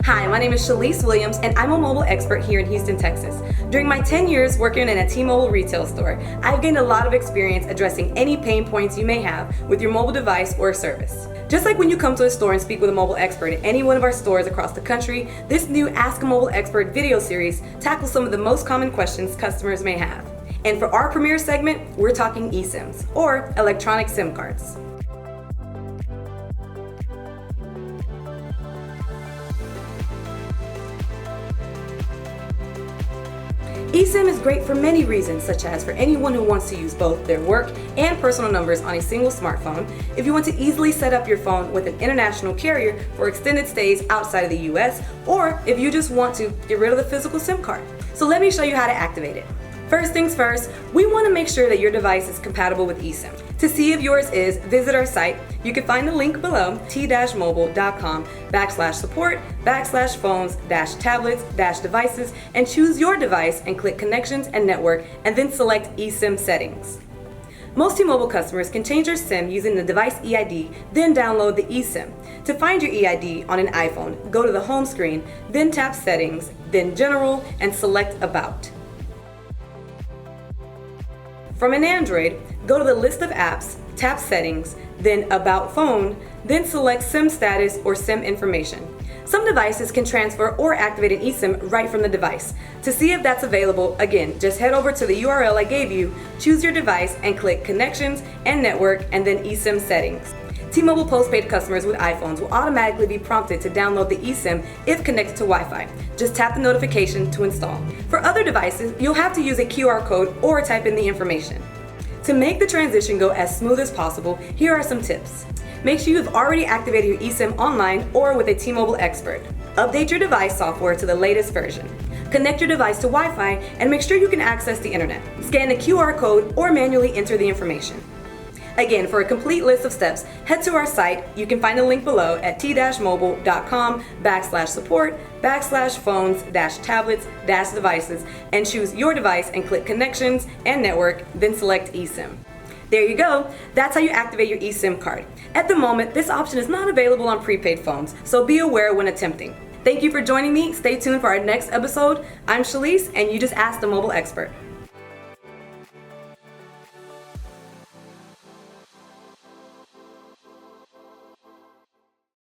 Hi, my name is Shalise Williams, and I'm a mobile expert here in Houston, Texas. During my 10 years working in a T-Mobile retail store, I've gained a lot of experience addressing any pain points you may have with your mobile device or service. Just like when you come to a store and speak with a mobile expert at any one of our stores across the country, this new Ask a Mobile Expert video series tackles some of the most common questions customers may have. And for our premiere segment, we're talking eSIMs, or electronic SIM cards. eSIM is great for many reasons, such as for anyone who wants to use both their work and personal numbers on a single smartphone, if you want to easily set up your phone with an international carrier for extended stays outside of the US, or if you just want to get rid of the physical SIM card. So let me show you how to activate it. First things first, we want to make sure that your device is compatible with eSIM. To see if yours is, visit our site. You can find the link below, t-mobile.com/support/phones-tablets-devices, and choose your device and click Connections and Network, and then select eSIM Settings. Most T-Mobile customers can change their SIM using the device EID, then download the eSIM. To find your EID on an iPhone, go to the home screen, then tap Settings, then General, and select About. From an Android, go to the list of apps, tap Settings, then About Phone, then select SIM status or SIM information. Some devices can transfer or activate an eSIM right from the device. To see if that's available, again, just head over to the URL I gave you, choose your device, and click Connections and Network, and then eSIM Settings. T-Mobile postpaid customers with iPhones will automatically be prompted to download the eSIM if connected to Wi-Fi. Just tap the notification to install. For other devices, you'll have to use a QR code or type in the information. To make the transition go as smooth as possible, here are some tips. Make sure you've already activated your eSIM online or with a T-Mobile expert. Update your device software to the latest version. Connect your device to Wi-Fi and make sure you can access the internet. Scan the QR code or manually enter the information. Again, for a complete list of steps, head to our site. You can find the link below at t-mobile.com/support/phones-tablets-devices, and choose your device and click Connections and Network, then select eSIM. There you go. That's how you activate your eSIM card. At the moment, this option is not available on prepaid phones, so be aware when attempting. Thank you for joining me. Stay tuned for our next episode. I'm Shalise, and you just asked the mobile expert.